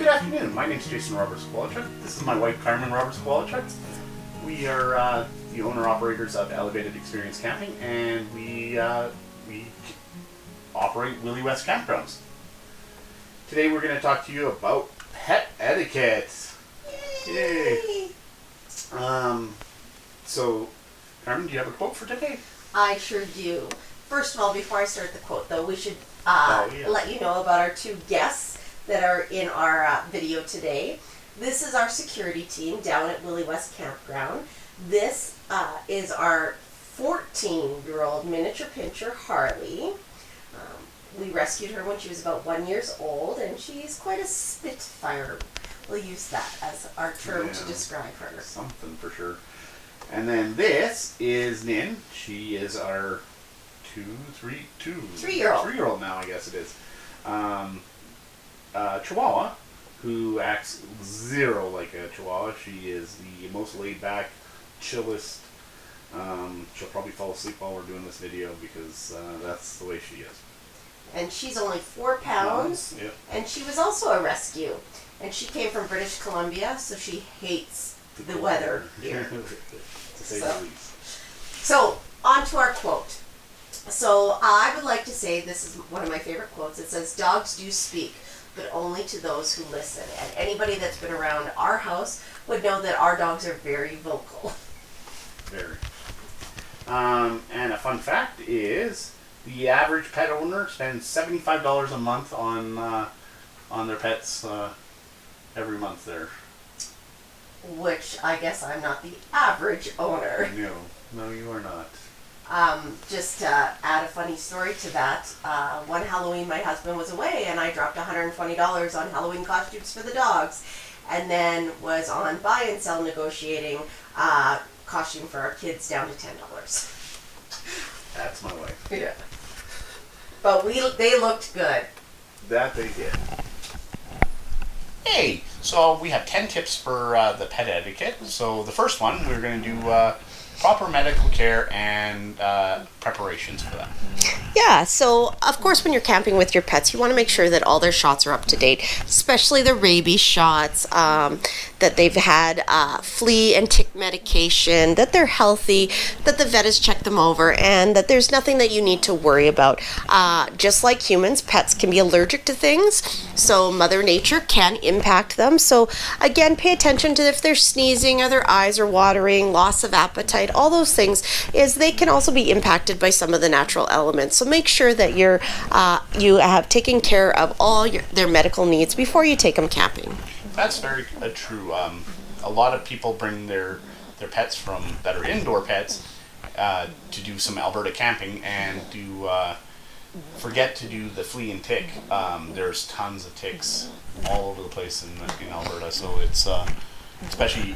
Good afternoon. My name is Jason Roberts-Kowalczyk. This is my wife, Carmen Roberts-Kowalczyk. We are the owner-operators of Elevated Experience Camping, and we operate Willey West Campgrounds. Today we're going to talk to you about pet etiquette. Yay! So, Carmen, do you have a quote for today? I sure do. First of all, before I start the quote, though, we should let you know about our two guests that are in our video today. This is our security team down at Willey West Campground. This is our 14-year-old miniature pinscher, Harley. We rescued her when she was about 1 year old, and she's quite a spitfire. We'll use that as our term to describe her. Something for sure. And then this is Nin. She is our three-year-old now, I guess it is. Chihuahua, who acts zero like a Chihuahua. She is the most laid-back, chillest. She'll probably fall asleep while we're doing this video because that's the way she is. And she's only 4 pounds, Yep. and she was also a rescue. And she came from British Columbia, so she hates the weather here. To say the least. So, on to our quote. So, I would like to say, this is one of my favorite quotes. It says, "Dogs do speak, but only to those who listen." And anybody that's been around our house would know that our dogs are very vocal. Very. And a fun fact is, the average pet owner spends $75 a month on their pets every month there. Which, I guess I'm not the average owner. No, you are not. Just to add a funny story to that, one Halloween my husband was away and I dropped $120 on Halloween costumes for the dogs, and then was on buy and sell negotiating costume for our kids down to $10. That's my wife. Yeah. But they looked good. That they did. Hey, so we have 10 tips for the pet etiquette. So the first one, we're going to do proper medical care and preparations for that. Yeah, so of course when you're camping with your pets, you want to make sure that all their shots are up to date, especially the rabies shots, that they've had flea and tick medication, that they're healthy, that the vet has checked them over, and that there's nothing that you need to worry about. Just like humans, pets can be allergic to things, so Mother Nature can impact them. So again, pay attention to if they're sneezing or their eyes are watering, loss of appetite, all those things, is they can also be impacted by some of the natural elements. So make sure that you have taken care of all their medical needs before you take them camping. That's very true. A lot of people bring their pets that are indoor pets to do some Alberta camping and forget to do the flea and tick. There's tons of ticks all over the place in Alberta, so it's especially,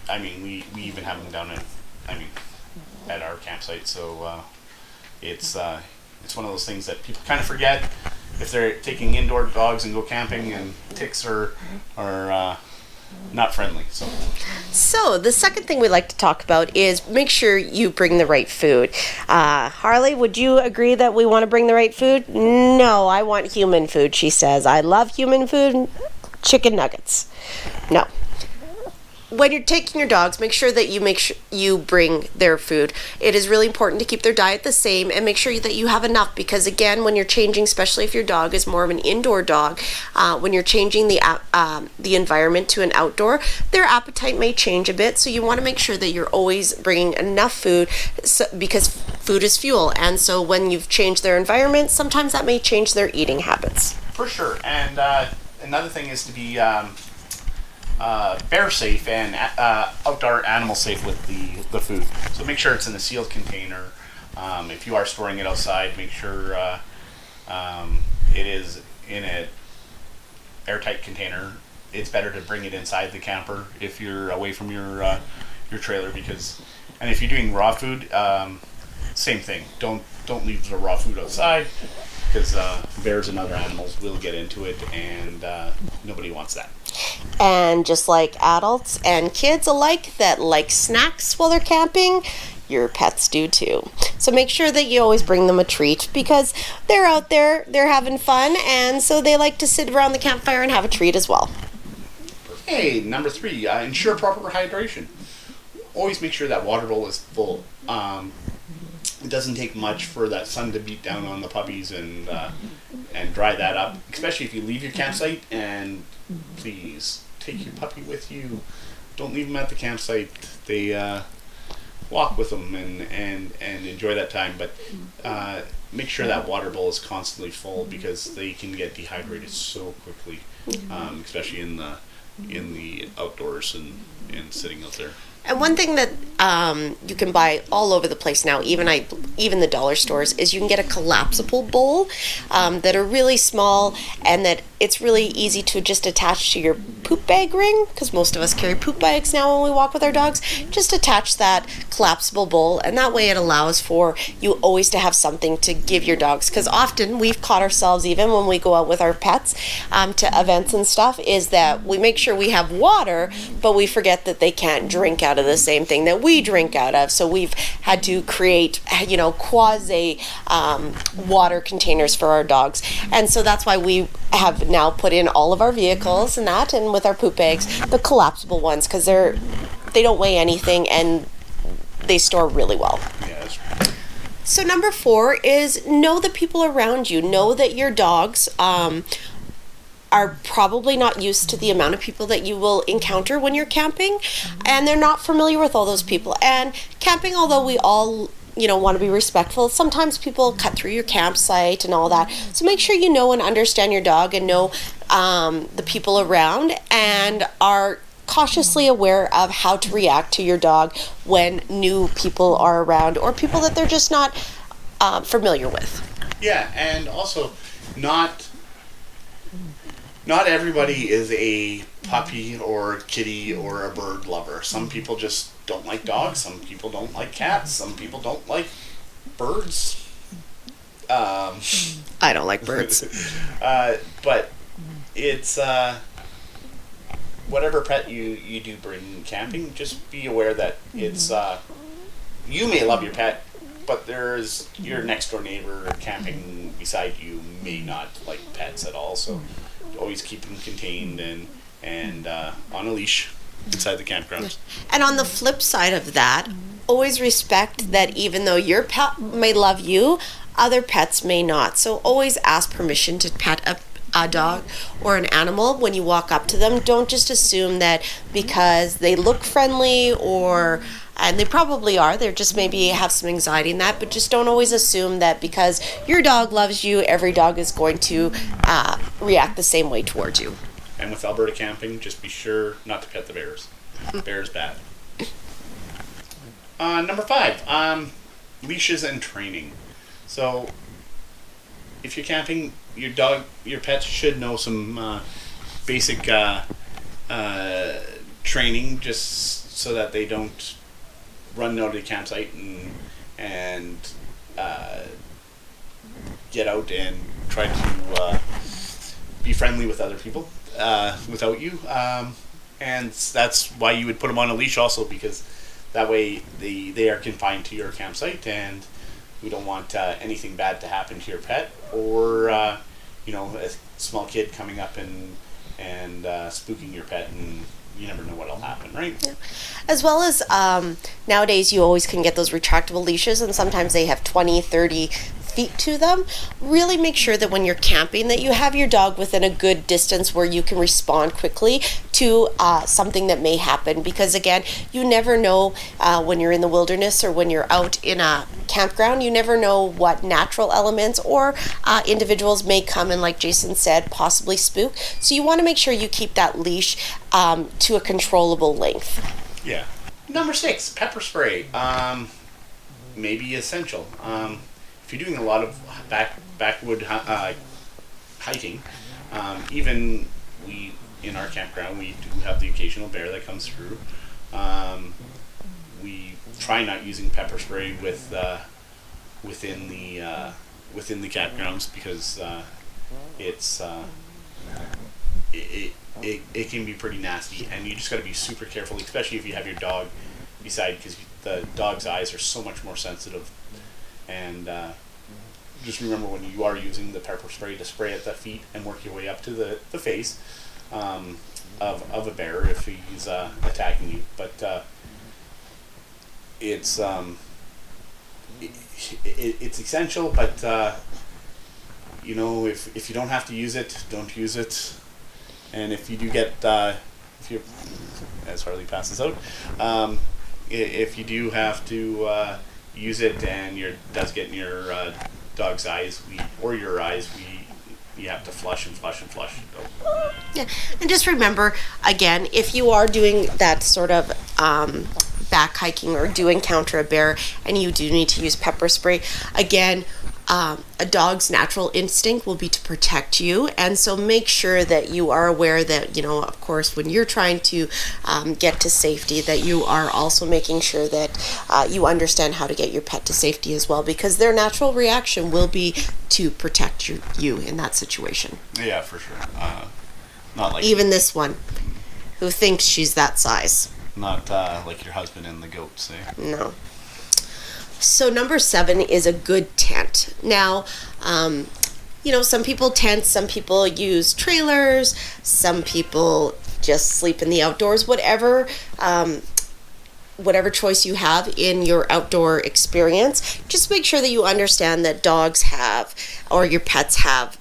I mean, we even have them down at our campsite, so it's one of those things that people kind of forget if they're taking indoor dogs and go camping, and ticks are not friendly. So the second thing we like to talk about is make sure you bring the right food. Harley, would you agree that we want to bring the right food? No, I want human food, she says. I love human food. Chicken nuggets. No. When you're taking your dogs, make sure that you bring their food. It is really important to keep their diet the same and make sure that you have enough, because again, when you're changing, especially if your dog is more of an indoor dog, when you're changing the environment to an outdoor, their appetite may change a bit. So you want to make sure that you're always bringing enough food, because food is fuel. And so when you've changed their environment, sometimes that may change their eating habits. For sure. And another thing is to be bear safe and outdoor animal safe with the food. So make sure it's in a sealed container. If you are storing it outside, make sure it is in an airtight container. It's better to bring it inside the camper if you're away from your trailer, and if you're doing raw food, same thing. Don't leave the raw food outside, because bears and other animals will get into it, and nobody wants that. And just like adults and kids alike that like snacks while they're camping, your pets do too. So make sure that you always bring them a treat, because they're out there, they're having fun, and so they like to sit around the campfire and have a treat as well. Okay, number 3, ensure proper hydration. Always make sure that water bowl is full. It doesn't take much for that sun to beat down on the puppies and dry that up, especially if you leave your campsite. And please take your puppy with you. Don't leave them at the campsite. They walk with them and enjoy that time. But make sure that water bowl is constantly full because they can get dehydrated so quickly, especially in the outdoors and sitting out there. And one thing that you can buy all over the place now, even the dollar stores, is you can get a collapsible bowl that are really small, and that it's really easy to just attach to your poop bag ring, because most of us carry poop bags now when we walk with our dogs. Just attach that collapsible bowl, and that way it allows for you always to have something to give your dogs, because often we've caught ourselves, even when we go out with our pets to events and stuff, is that we make sure we have water, but we forget that they can't drink out of the same thing that we drink out of. So we've had to create, quasi water containers for our dogs. And so that's why we have now put in all of our vehicles and with our poop bags, the collapsible ones, because they don't weigh anything and they store really well. Yeah, that's right. So number 4 is know the people around you. Know that your dogs are probably not used to the amount of people that you will encounter when you're camping, and they're not familiar with all those people. And camping, although we all want to be respectful, sometimes people cut through your campsite and all that. So make sure you know and understand your dog and know the people around, and are cautiously aware of how to react to your dog when new people are around, or people that they're just not familiar with. Yeah, and also not everybody is a puppy or kitty or a bird lover. Some people just don't like dogs. Some people don't like cats. Some people don't like birds. I don't like birds. But it's whatever pet you do bring camping, just be aware that it's you may love your pet, but there's your next door neighbor camping beside you may not like pets at all. So always keep them contained and on a leash inside the campgrounds. And on the flip side of that, always respect that even though your pet may love you, other pets may not. So always ask permission to pet a dog or an animal when you walk up to them. Don't just assume that because they look friendly and they probably are, they're just maybe have some anxiety in that, but just don't always assume that because your dog loves you, every dog is going to react the same way towards you. And with Alberta camping, just be sure not to pet the bears. Bears bad. Number 5, leashes and training. So if you're camping, your pets should know some basic training, just so that they don't run out of the campsite and get out and try to be friendly with other people without you. And that's why you would put them on a leash also, because that way they are confined to your campsite, and we don't want anything bad to happen to your pet, or a small kid coming up and spooking your pet, and you never know what'll happen, right? Yeah. As well as nowadays you always can get those retractable leashes, and sometimes they have 20, 30 feet to them. Really make sure that when you're camping that you have your dog within a good distance where you can respond quickly to something that may happen, because again, you never know when you're in the wilderness or when you're out in a campground, you never know what natural elements or individuals may come and, like Jason said, possibly spook. So you want to make sure you keep that leash to a controllable length. Yeah. Number 6, pepper spray. May be essential. If you're doing a lot of backwood hiking, even we in our campground, we do have the occasional bear that comes through. We try not using pepper spray within the campgrounds, because it can be pretty nasty, and you just got to be super careful, especially if you have your dog beside, because the dog's eyes are so much more sensitive. And just remember, when you are using the pepper spray, to spray at the feet and work your way up to the face. of a bear if he's attacking you. But it's it's essential. But if you don't have to use it, don't use it. And if you do get if you, as Harley passes out, if you do have to use it and does get in your dog's eyes, or your eyes, you have to flush and flush and flush. Yeah, and just remember, again, if you are doing that sort of back hiking or do encounter a bear and you do need to use pepper spray, again, a dog's natural instinct will be to protect you, and so make sure that you are aware that, of course, when you're trying to get to safety, that you are also making sure that you understand how to get your pet to safety as well, because their natural reaction will be to protect you in that situation. Yeah, for sure. Not like even this one, who thinks she's that size. Not like your husband and the goats, eh? No. So number 7 is a good tent. Now, some people tent, some people use trailers, some people just sleep in the outdoors, whatever choice you have in your outdoor experience. Just make sure that you understand that dogs have, or your pets have,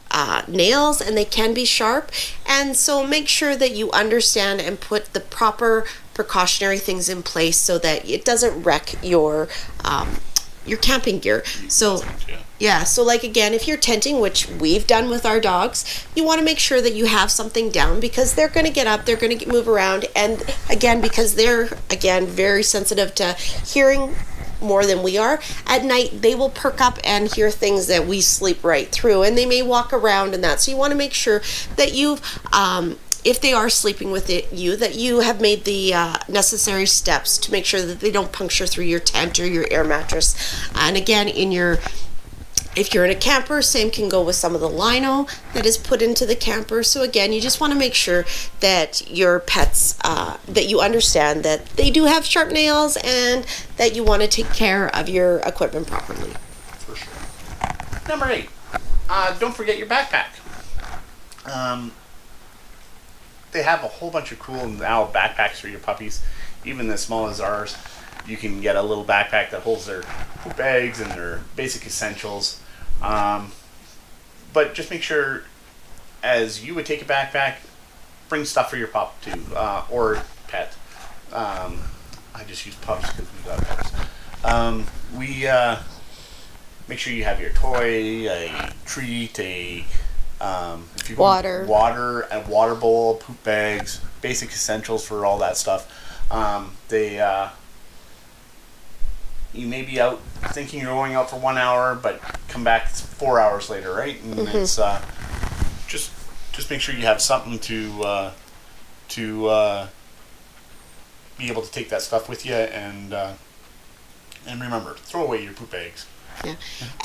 nails, and they can be sharp. And so make sure that you understand and put the proper precautionary things in place so that it doesn't wreck your camping gear. So like, again, if you're tenting, which we've done with our dogs, you want to make sure that you have something down, because they're going to get up, they're going to move around, and again, because they're very sensitive to hearing more than we are, at night they will perk up and hear things that we sleep right through, and they may walk around and that. So you want to make sure that you've if they are sleeping with you, that you have made the necessary steps to make sure that they don't puncture through your tent or your air mattress. And again, if you're in a camper, same can go with some of the lino that is put into the camper. So again, you just want to make sure that your pets, that you understand that they do have sharp nails, and that you want to take care of your equipment properly. For sure. Number 8, don't forget your backpack. They have a whole bunch of cool now backpacks for your puppies, even as small as ours. You can get a little backpack that holds their poop bags and their basic essentials. But just make sure, as you would take a backpack, bring stuff for your pup too, or pet. I just use pups because we got pups. Make sure you have your toy, a treat, if you water, a water bowl, poop bags, basic essentials for all that stuff. You may be out thinking you're going out for 1 hour, but come back 4 hours later, right? And it's just make sure you have something to be able to take that stuff with you, and remember, throw away your poop bags. Yeah.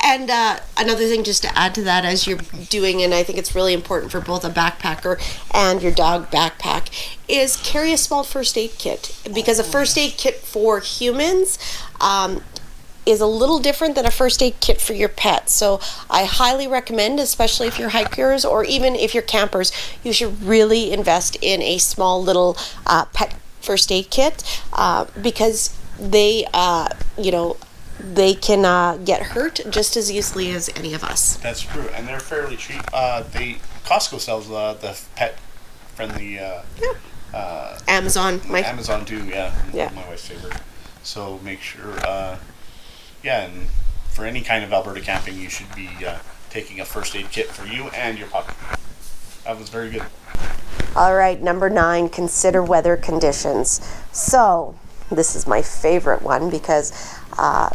And another thing just to add to that, as you're doing, and I think it's really important for both a backpacker and your dog backpack, is carry a small first aid kit, because a first aid kit for humans is a little different than a first aid kit for your pet. So I highly recommend, especially if you're hikers or even if you're campers, you should really invest in a small little pet first aid kit, because they they can get hurt just as easily as any of us. That's true, and they're fairly cheap. Costco sells the pet-friendly. Amazon. Amazon too. Yeah. My wife's favorite. So make sure. And for any kind of Alberta camping, you should be taking a first aid kit for you and your puppy. That was very good. All right, number 9. Consider weather conditions. So this is my favorite one, because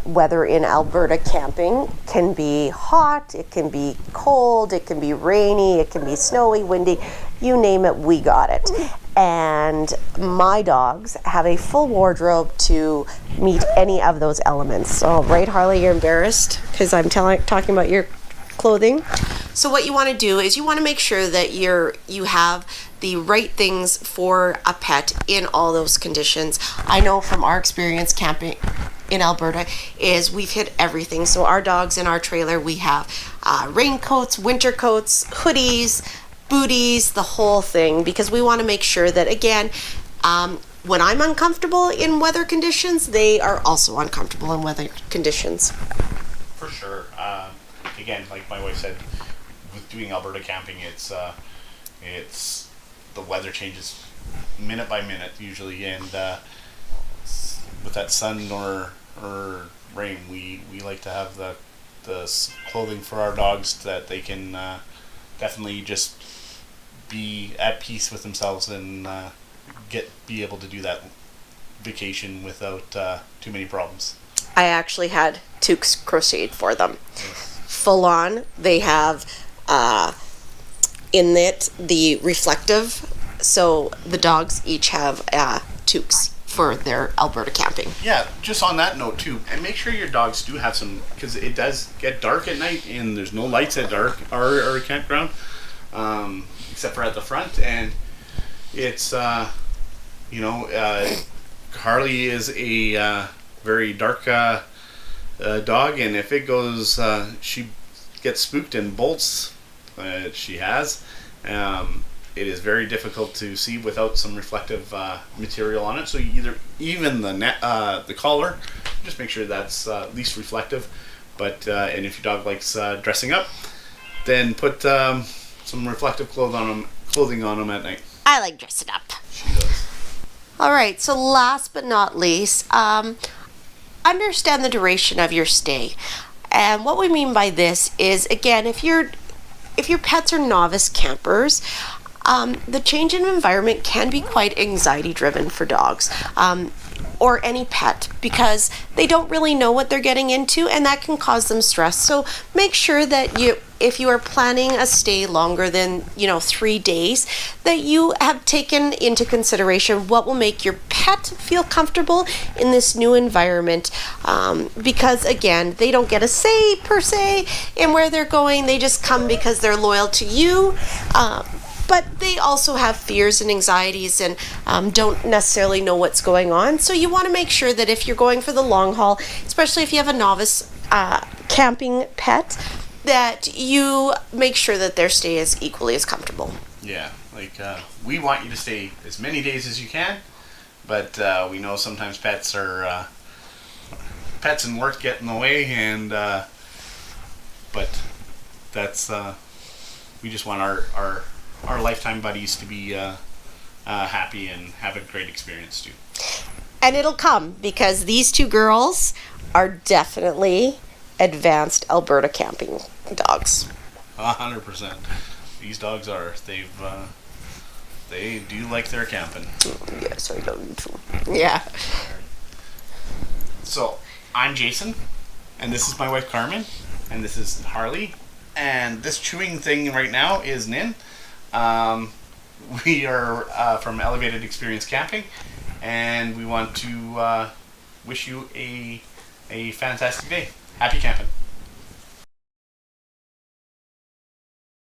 weather in Alberta camping can be hot, it can be cold, it can be rainy, it can be snowy, windy, you name it, we got it. And my dogs have a full wardrobe to meet any of those elements. So, right, Harley, you're embarrassed because I'm talking about your clothing. So what you want to do is you want to make sure that you have the right things for a pet in all those conditions. I know from our experience camping in Alberta is we've hit everything. So our dogs in our trailer, we have raincoats, winter coats, hoodies, booties, the whole thing, because we want to make sure that, again, when I'm uncomfortable in weather conditions, they are also uncomfortable in weather conditions. For sure. Again, like my wife said, with doing Alberta camping, it's the weather changes minute by minute usually, and with that sun or rain, we like to have the clothing for our dogs that they can definitely just be at peace with themselves and be able to do that vacation without too many problems. I actually had toques crocheted for them. Full on. They have in it the reflective, so the dogs each have toques for their Alberta camping. Yeah, just on that note too, and make sure your dogs do have some, because it does get dark at night and there's no lights at dark our campground, except for at the front, and it's Harley is a very dark dog, and if it goes, she gets spooked and bolts. She has. It is very difficult to see without some reflective material on it. So even the collar, just make sure that's at least reflective. But and if your dog likes dressing up, then put some reflective clothing on them at night. I like dressing up. She does. All right, so last but not least, understand the duration of your stay. And what we mean by this is, again, if your pets are novice campers, the change in environment can be quite anxiety driven for dogs, or any pet, because they don't really know what they're getting into, and that can cause them stress. So make sure that if you are planning a stay longer than 3 days, that you have taken into consideration what will make your pet feel comfortable in this new environment, because again, they don't get a say per se in where they're going. They just come because they're loyal to you, but they also have fears and anxieties and don't necessarily know what's going on. So you want to make sure that if you're going for the long haul, especially if you have a novice camping pet, that you make sure that their stay is equally as comfortable. Yeah, like we want you to stay as many days as you can, but we know sometimes pets and work get in the way, and but that's we just want our lifetime buddies to be happy and have a great experience too. And it'll come, because these two girls are definitely advanced Alberta camping dogs. 100%. These dogs they do like their camping. Yes, I love too. Yeah. So I'm Jason, and this is my wife Carmen, and this is Harley, and this chewing thing right now is Nin. We are from Elevated Experience Camping, and we want to wish you a fantastic day. Happy camping.